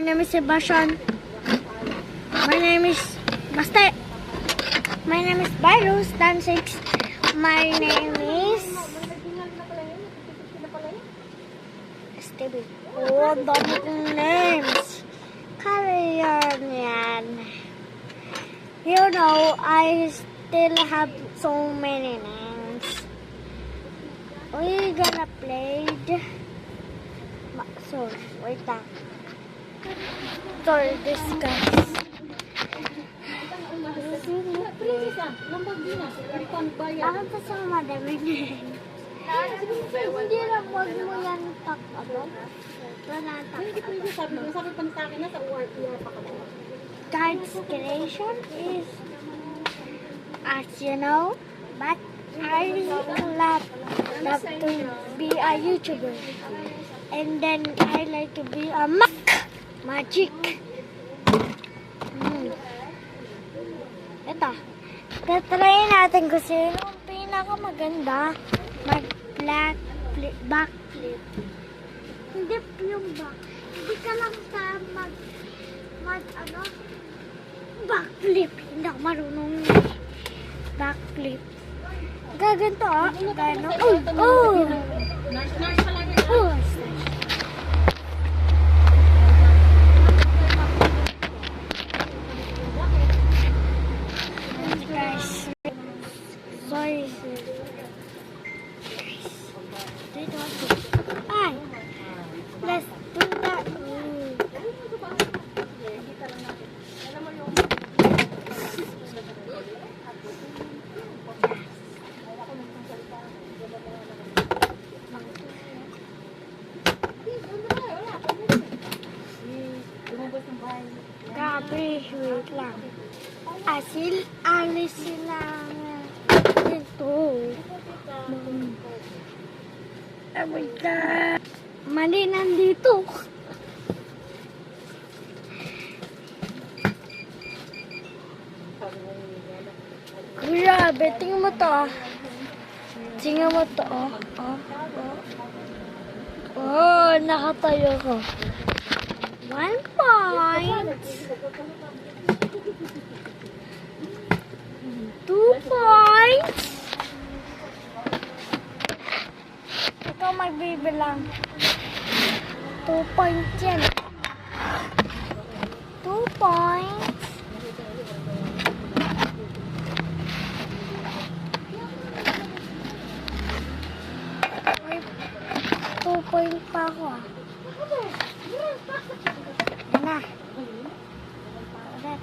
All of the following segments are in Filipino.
name is Sebastian. My name is Master. My name is Virus Dan 6. My name is Stevie. Oh, dami kong names. Career yan. You know, I still have so many names. We gonna play sorry, wait lang. Sorry, this guys. Bakit pa sa madami names? Hindi lang, wag mo yan takot. Hindi pwede sabi pa sa akin na sa URPR pa ka ba? Guides creation is, as you know, but I love to be a YouTuber. And then I like to be a magic. Ito. Tatry natin kung sino ang pinakamaganda backflip. Hindi yung back. Hindi ka lang sa backflip. Hindi ako marunong backflip. Gaganto gano. Oh! Nurse pa lang yun. Oh! Guys. Sorry, sir. Bye. Let's do that. Grabe, wait lang. Alis sila dito. Wait lang. Mali nandito. Grabe, tingnan mo to. Tingnan mo to. Oh, nakatayo ko. 1 point. 2 points. Ikaw magbibilang. 2 points yan. 2 points. 2 point pa ako ah. Yan na. Ulit.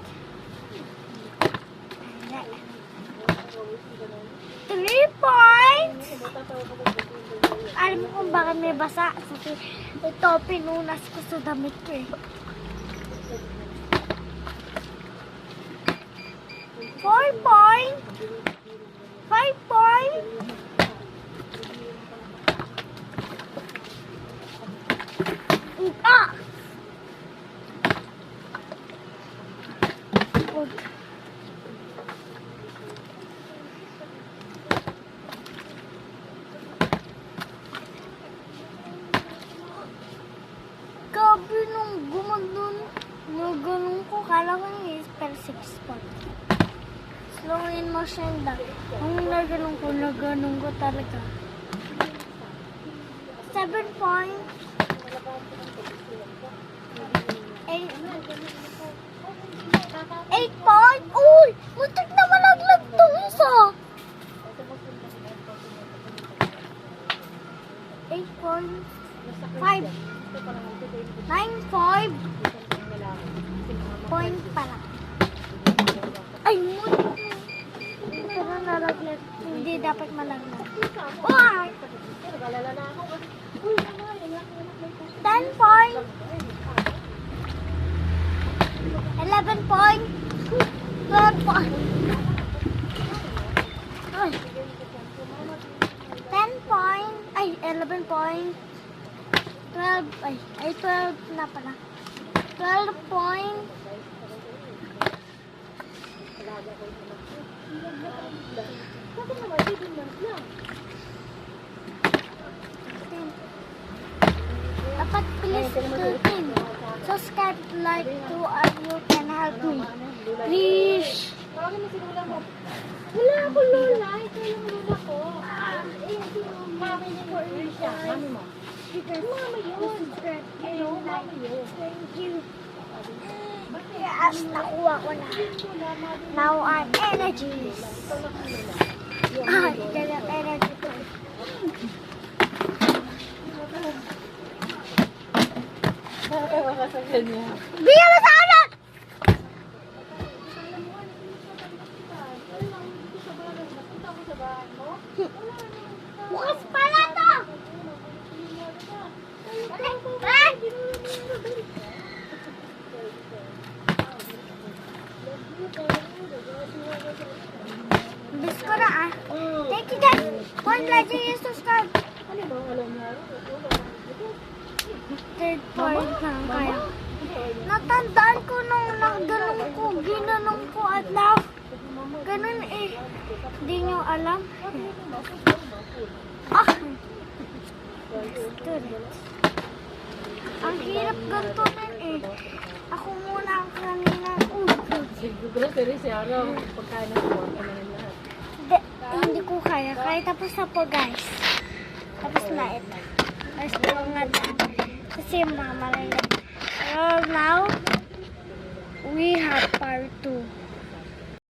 3 points! Alam mo kung bakit may basa? Kasi ito, pinunas ko sa damit ko eh. 4 points! 5 points! Ah! Gabi nung gumandun, ganun ko, kala ko yung spell 6 points. Slow in motion lang. Nung naganon ko talaga. 7 points. 8 points. Uy! Muntik na malaglag tong isa. 8 points. 5. 9, 5. Point pala. Ay, muntik na nalaglag. Hindi dapat malaglag. Why? 10 points. 11 points. 12 points. 10 points. Ay, 11 points. 12. Ay, 12 na pala. 12 points. 10. Dapat bilis 13. subscribe, like to, and you can help me. Please. Tawagin mo si Lola mo. Wala ako Lola. Ito yung Lola ko. Yung mami ni Alicia. Mami mo. Mami yun. Hello, mami yun. Thank you. Yes, nakuha ko na. Now I'm energies. Ganyan energy ko. Nakakawa ka sa kanya. Bigyan mo sa akin! Bukas pala to! Bis ko na ah. Thank you guys. One like and subscribe. Ano ba? Alam mo? Third point lang kaya. Natandaan ko nung nagganong ko, ginanong ko at now. Ganun eh. Hindi nyo alam. Ah! Students. Ang hirap gantunin eh. Ako muna ang kanina. Siguro si Araw. Pagkain na po. Ano na lahat. Hindi ko kaya. Kaya tapos na po guys. Tapos na ito. Tapos na nga daan. Kasi mama lang. Well, now, we have part 2.